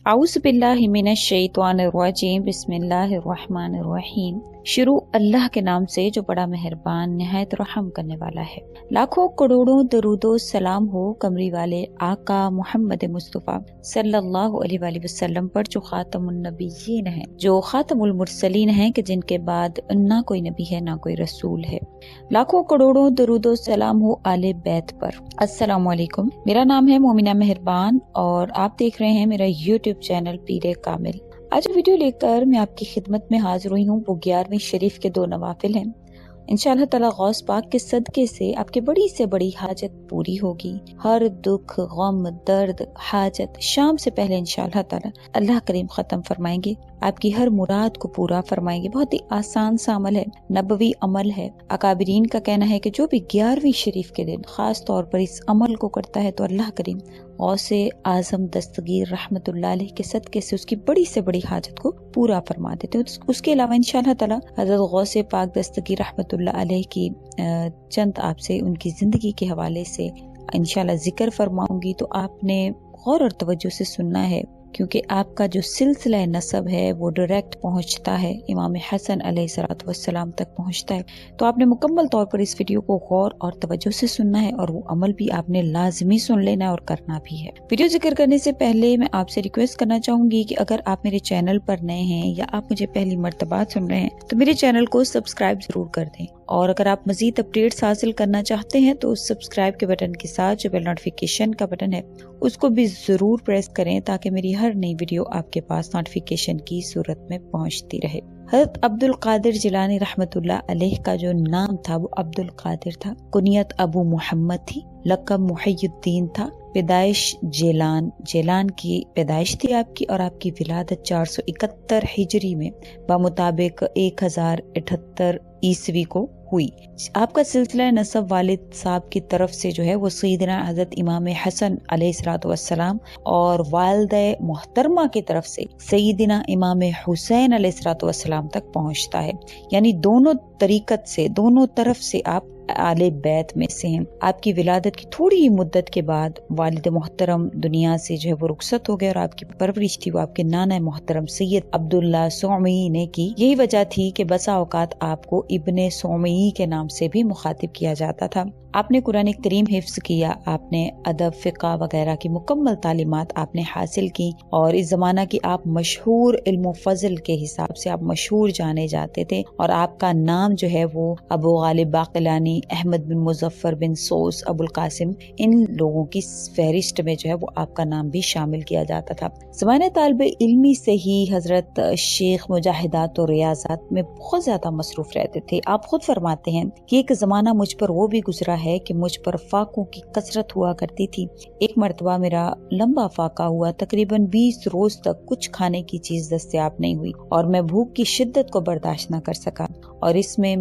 اعوذ باللہ من الشیطان الرجیم بسم اللہ الرحمن الرحیم۔ شروع اللہ کے نام سے جو بڑا مہربان نہایت رحم کرنے والا ہے۔ لاکھوں کروڑوں درود و سلام ہو کمری والے آقا محمد مصطفیٰ صلی اللہ علیہ وآلہ وسلم پر، جو خاتم النبیین ہیں، جو خاتم المرسلین ہیں، کہ جن کے بعد نہ کوئی نبی ہے نہ کوئی رسول ہے۔ لاکھوں کروڑوں درود و سلام ہو آل بیت پر۔ السلام علیکم، میرا نام ہے مومنہ مہربان اور آپ دیکھ رہے ہیں میرا یوٹیوب چینل پیر کامل۔ آج ویڈیو لے کر میں آپ کی خدمت میں حاضر ہوئی ہوں۔ وہ 11ویں شریف کے 2 نوافل ہیں۔ انشاءاللہ تعالی غوث پاک کے صدقے سے آپ کی بڑی سے بڑی حاجت پوری ہوگی۔ ہر دکھ، غم، درد، حاجت شام سے پہلے انشاءاللہ تعالی اللہ کریم ختم فرمائیں گے، آپ کی ہر مراد کو پورا فرمائیں گے۔ بہت ہی آسان سا عمل ہے، نبوی عمل ہے۔ اکابرین کا کہنا ہے کہ جو بھی 11ویں شریف کے دن خاص طور پر اس عمل کو کرتا ہے تو اللہ کریم غوث اعظم دستگیر رحمت اللہ علیہ کے صدقے سے اس کی بڑی سے بڑی حاجت کو پورا فرما دیتے ہیں۔ اس کے علاوہ انشاءاللہ تعالی حضرت غوث پاک دستگیر رحمت اللہ علیہ کی چند آپ سے ان کی زندگی کے حوالے سے انشاءاللہ ذکر فرماؤں گی، تو آپ نے غور اور توجہ سے سننا ہے، کیونکہ آپ کا جو سلسلہ نسب ہے وہ ڈائریکٹ پہنچتا ہے، امام حسن علیہ السلام تک پہنچتا ہے۔ تو آپ نے مکمل طور پر اس ویڈیو کو غور اور توجہ سے سننا ہے، اور وہ عمل بھی آپ نے لازمی سن لینا ہے اور کرنا بھی ہے۔ ویڈیو ذکر کرنے سے پہلے میں آپ سے ریکویسٹ کرنا چاہوں گی کہ اگر آپ میرے چینل پر نئے ہیں یا آپ مجھے پہلی مرتبہ سن رہے ہیں تو میرے چینل کو سبسکرائب ضرور کر دیں، اور اگر آپ مزید اپڈیٹس حاصل کرنا چاہتے ہیں تو اس سبسکرائب کے بٹن کے ساتھ جو بیل نوٹیفیکیشن کا بٹن ہے اس کو بھی ضرور پریس کریں، تاکہ میری ہر نئی ویڈیو آپ کے پاس نوٹیفیکیشن کی صورت میں پہنچتی رہے۔ حضرت عبد القادر جیلانی رحمت اللہ علیہ کا جو نام تھا وہ عبد القادر تھا، کنیت ابو محمد تھی، لقب محی الدین تھا، پیدائش جیلان کی پیدائش تھی آپ کی، اور آپ کی ولادت 471 ہجری میں بمطابق 1078 عیسوی کو ہوئی۔ آپ کا سلسلہ نسب والد صاحب کی طرف سے جو ہے وہ سیدنا حضرت امام حسن علیہ السلام اور والدہ محترمہ کی طرف سے سیدنا امام حسین علیہ السلام تک پہنچتا ہے، یعنی دونوں طریقت سے، دونوں طرف سے آپ آل بیت میں سے ہیں۔ آپ کی ولادت کی تھوڑی ہی مدت کے بعد والد محترم دنیا سے جو ہے وہ رخصت ہو گئے، اور آپ کی پرورش تھی وہ آپ کے نانا محترم سید عبداللہ سومئی نے کی۔ یہی وجہ تھی کہ بسا اوقات آپ کو ابن سومئی کے نام سے بھی مخاطب کیا جاتا تھا۔ آپ نے قرآن کریم حفظ کیا، آپ نے ادب، فقہ وغیرہ کی مکمل تعلیمات آپ نے حاصل کی، اور اس زمانہ کی آپ مشہور علم و فضل کے حساب سے آپ مشہور جانے جاتے تھے، اور آپ کا نام جو ہے وہ ابو غالب باقلانی، احمد بن مظفر بن سوس، ابو القاسم، ان لوگوں کی فہرست میں جو ہے وہ آپ کا نام بھی شامل کیا جاتا تھا۔ زمانہ طالب علمی سے ہی حضرت شیخ مجاہدات و ریاضات میں بہت زیادہ مصروف رہتے تھے۔ آپ خود فرماتے ہیں کہ ایک زمانہ مجھ پر وہ بھی گزرا ہے کہ مجھ پر فاقوں کی کثرت ہوا کرتی تھی۔ ایک مرتبہ میرا لمبا فاقہ ہوا، تقریباً 20 روز تک کچھ کھانے کی چیز دستیاب نہیں ہوئی، اور میں بھوک کی شدت کو برداشت نہ کر سکا، اور اس میں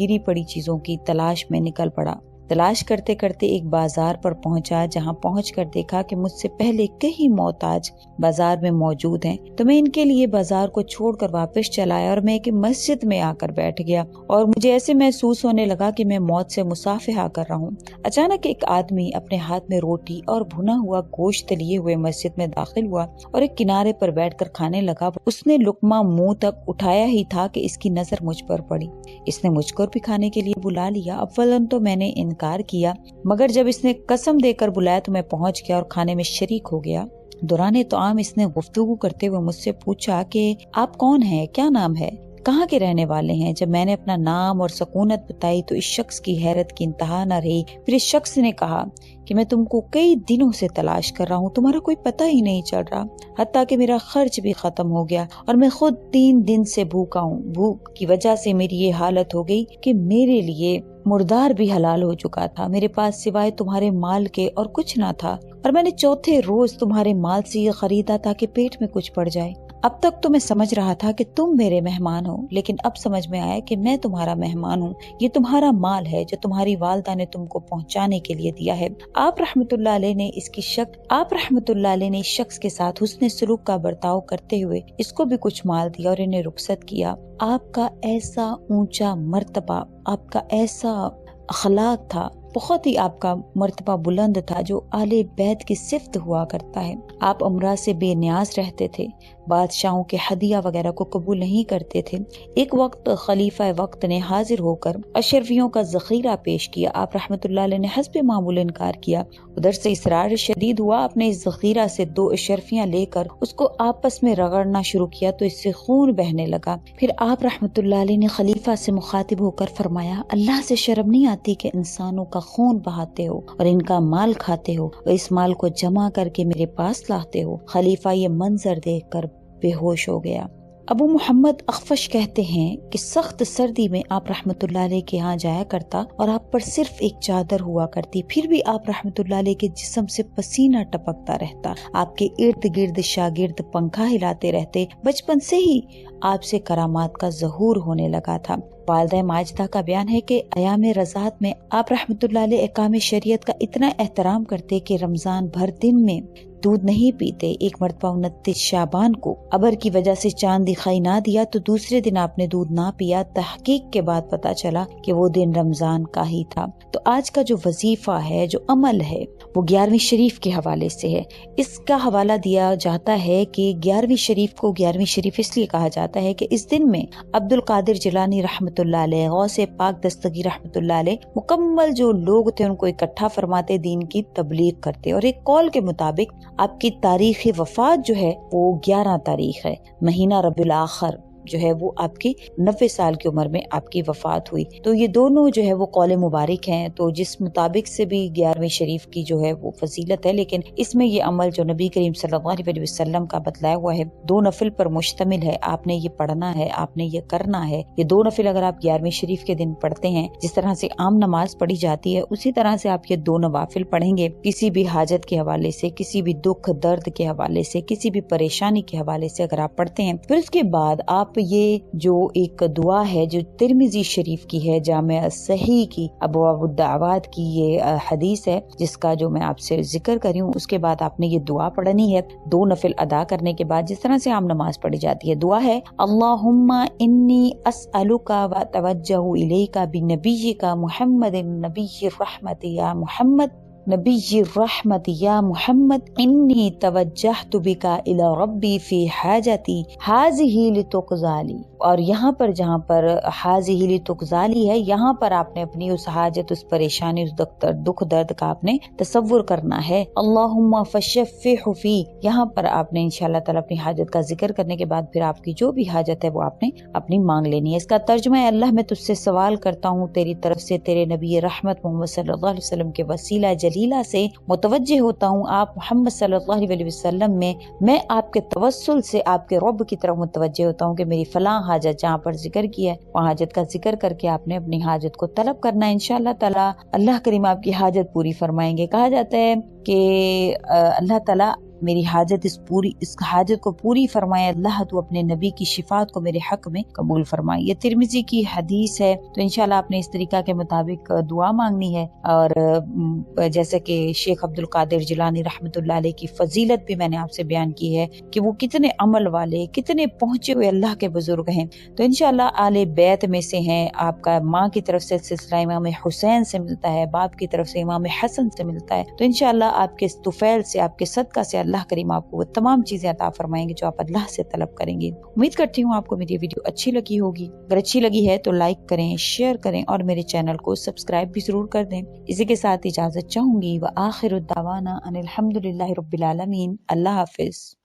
گری پڑی چیزوں کی تلاش میں نکل پڑا۔ تلاش کرتے کرتے ایک بازار پر پہنچا، جہاں پہنچ کر دیکھا کہ مجھ سے پہلے کئی محتاج بازار میں موجود ہیں، تو میں ان کے لیے بازار کو چھوڑ کر واپس چلا آیا، اور میں ایک مسجد میں آ کر بیٹھ گیا، اور مجھے ایسے محسوس ہونے لگا کہ میں موت سے مصافحہ کر رہا ہوں۔ اچانک ایک آدمی اپنے ہاتھ میں روٹی اور بھنا ہوا گوشت لیے ہوئے مسجد میں داخل ہوا اور ایک کنارے پر بیٹھ کر کھانے لگا۔ اس نے لقمہ منہ تک اٹھایا ہی تھا کہ اس کی نظر مجھ پر پڑی۔ اس نے مجھ کو بھی کھانے کے لیے بلا لیا۔ اولاً تو میں نے انکار کیا، مگر جب اس نے قسم دے کر بلایا تو میں پہنچ گیا اور کھانے میں شریک ہو گیا۔ دوران طعام اس نے گفتگو کرتے ہوئے مجھ سے پوچھا کہ آپ کون ہیں، کیا نام ہے، کہاں کے رہنے والے ہیں؟ جب میں نے اپنا نام اور سکونت بتائی تو اس شخص کی حیرت کی انتہا نہ رہی۔ پھر اس شخص نے کہا کہ میں تم کو کئی دنوں سے تلاش کر رہا ہوں، تمہارا کوئی پتہ ہی نہیں چل رہا، حتیٰ کہ میرا خرچ بھی ختم ہو گیا، اور میں خود 3 دن سے بھوکا ہوں۔ بھوک کی وجہ سے میری یہ حالت ہو گئی کہ میرے لیے مردار بھی حلال ہو چکا تھا۔ میرے پاس سوائے تمہارے مال کے اور کچھ نہ تھا، اور میں نے چوتھے روز تمہارے مال سے یہ خریدا تاکہ پیٹ میں کچھ پڑ جائے۔ اب تک تو میں سمجھ رہا تھا کہ تم میرے مہمان ہو، لیکن اب سمجھ میں آیا کہ میں تمہارا مہمان ہوں۔ یہ تمہارا مال ہے جو تمہاری والدہ نے تم کو پہنچانے کے لیے دیا ہے۔ آپ رحمت اللہ علیہ نے اس شخص کے ساتھ حسن سلوک کا برتاؤ کرتے ہوئے اس کو بھی کچھ مال دیا اور انہیں رخصت کیا۔ آپ کا ایسا اونچا مرتبہ، آپ کا ایسا اخلاق تھا بہت ہی آپ کا مرتبہ بلند تھا جو آل بیت کی صفت ہوا کرتا ہے۔ آپ امراض سے بے نیاز رہتے تھے، بادشاہوں کے ہدیہ وغیرہ کو قبول نہیں کرتے تھے۔ ایک وقت خلیفہ وقت نے حاضر ہو کر اشرفیوں کا ذخیرہ پیش کیا، آپ رحمت اللہ علیہ نے حسب معمول انکار کیا۔ ادھر سے اصرار شدید ہوا، آپ نے اس ذخیرہ سے 2 اشرفیاں لے کر اس کو آپس میں رگڑنا شروع کیا تو اس سے خون بہنے لگا۔ پھر آپ رحمت اللہ علیہ نے خلیفہ سے مخاطب ہو کر فرمایا، اللہ سے شرم نہیں آتی کہ انسانوں کا خون بہاتے ہو اور ان کا مال کھاتے ہو اور اس مال کو جمع کر کے میرے پاس لاتے ہو؟ خلیفہ یہ منظر دیکھ کر بے ہوش ہو گیا۔ ابو محمد اخفش کہتے ہیں کہ سخت سردی میں آپ رحمت اللہ علیہ کے ہاں جایا کرتا اور آپ پر صرف ایک چادر ہوا کرتی، پھر بھی آپ رحمت اللہ علیہ کے جسم سے پسینہ ٹپکتا رہتا۔ آپ کے ارد گرد شاگرد پنکھا ہلاتے رہتے۔ بچپن سے ہی آپ سے کرامات کا ظہور ہونے لگا تھا۔ والدہ ماجدہ کا بیان ہے کہ ایام رضاعت میں آپ رحمت اللہ علیہ احکام شریعت کا اتنا احترام کرتے کہ رمضان بھر دن میں دودھ نہیں پیتے۔ ایک مرتبہ 29 شعبان کو ابر کی وجہ سے چاند دکھائی نہ دیا تو دوسرے دن آپ نے دودھ نہ پیا۔ تحقیق کے بعد پتا چلا کہ وہ دن رمضان کا ہی تھا۔ تو آج کا جو وظیفہ ہے، جو عمل ہے، وہ 11ویں شریف کے حوالے سے ہے۔ اس کا حوالہ دیا جاتا ہے کہ 11ویں شریف کو 11ویں شریف اس لیے کہا جاتا ہے کہ اس دن میں عبد القادر جیلانی رحمت اللہ علیہ، غوث پاک دستگیر رحمت اللہ علیہ، مکمل جو لوگ تھے ان کو اکٹھا فرماتے، دین کی تبلیغ کرتے۔ اور ایک قول کے مطابق آپ کی تاریخ وفات جو ہے وہ 11 تاریخ ہے، مہینہ ربیع الاخر جو ہے وہ آپ کی 90 سال کی عمر میں آپ کی وفات ہوئی۔ تو یہ دونوں جو ہے وہ قول مبارک ہیں، تو جس مطابق سے بھی 11ویں شریف کی جو ہے وہ فضیلت ہے، لیکن اس میں یہ عمل جو نبی کریم صلی اللہ علیہ وسلم کا بتلایا ہوا ہے 2 نفل پر مشتمل ہے۔ آپ نے یہ پڑھنا ہے، آپ نے یہ کرنا ہے۔ یہ 2 نفل اگر آپ 11ویں شریف کے دن پڑھتے ہیں، جس طرح سے عام نماز پڑھی جاتی ہے اسی طرح سے آپ یہ 2 نوافل پڑھیں گے، کسی بھی حاجت کے حوالے سے، کسی بھی دکھ درد کے حوالے سے، کسی بھی پریشانی کے حوالے سے اگر آپ پڑھتے ہیں، پھر اس کے بعد آپ یہ جو ایک دعا ہے جو ترمذی شریف کی ہے، جامع صحیح کی ابواب الدعوات کی یہ حدیث ہے جس کا جو میں آپ سے ذکر کری ہوں، اس کے بعد آپ نے یہ دعا پڑھنی ہے 2 نفل ادا کرنے کے بعد، جس طرح سے عام نماز پڑھی جاتی ہے۔ دعا ہے، اللہم انی اسألک و اتوجہ الیک بنبیک محمد نبی الرحمت یا محمد نبی الرحمت یا محمد انی توجہت بک الی ربی فی حاجتی ہذہ لتقضی لی۔ اور یہاں پر جہاں پر ہذہ لتقضی لی ہے، یہاں پر آپ نے اپنی اس حاجت، اس پریشانی، اس دکھ درد کا آپ نے تصور کرنا ہے۔ اللہم فشفع فی، یہاں پر آپ نے انشاءاللہ تعالی اپنی حاجت کا ذکر کرنے کے بعد پھر آپ کی جو بھی حاجت ہے وہ آپ نے اپنی مانگ لینی ہے۔ اس کا ترجمہ ہے، اللہ میں تجھ سے سوال کرتا ہوں تیری طرف سے، تیرے نبی رحمت محمد صلی اللہ علیہ وسلم کے وسیلہ جلیلہ سے متوجہ ہوتا ہوں آپ محمد صلی اللہ علیہ وسلم میں آپ کے توسل سے آپ کے رب کی طرف متوجہ ہوتا ہوں کہ میری فلاں حاجت جہاں پر ذکر کیا ہے وہاں حاجت کا ذکر کر کے آپ نے اپنی حاجت کو طلب کرنا ہے۔ انشاءاللہ تعالی اللہ کریم آپ کی حاجت پوری فرمائیں گے۔ کہا جاتا ہے کہ اللہ تعالی میری حاجت اس حاجت کو پوری فرمائے، اللہ تو اپنے نبی کی شفاعت کو میرے حق میں قبول فرمائے۔ یہ ترمذی کی حدیث ہے، تو انشاءاللہ آپ نے اس طریقہ کے مطابق دعا مانگنی ہے۔ اور جیسے کہ شیخ عبد القادر جیلانی رحمت اللہ علیہ کی فضیلت بھی میں نے آپ سے بیان کی ہے کہ وہ کتنے عمل والے، کتنے پہنچے ہوئے اللہ کے بزرگ ہیں، تو انشاءاللہ آل بیت میں سے ہیں۔ آپ کا ماں کی طرف سے سلسلہ امام حسین سے ملتا ہے، باپ کی طرف سے امام حسن سے ملتا ہے، تو انشاءاللہ آپ کے طفیل سے، آپ کے صدقہ سے اللہ کریم آپ کو وہ تمام چیزیں عطا فرمائیں گے جو آپ اللہ سے طلب کریں گے۔ امید کرتی ہوں آپ کو میری ویڈیو اچھی لگی ہوگی۔ اگر اچھی لگی ہے تو لائک کریں، شیئر کریں اور میرے چینل کو سبسکرائب بھی ضرور کر دیں۔ اسی کے ساتھ اجازت چاہوں گی، وآخر الدعوانا ان الحمدللہ رب العالمین۔ اللہ حافظ۔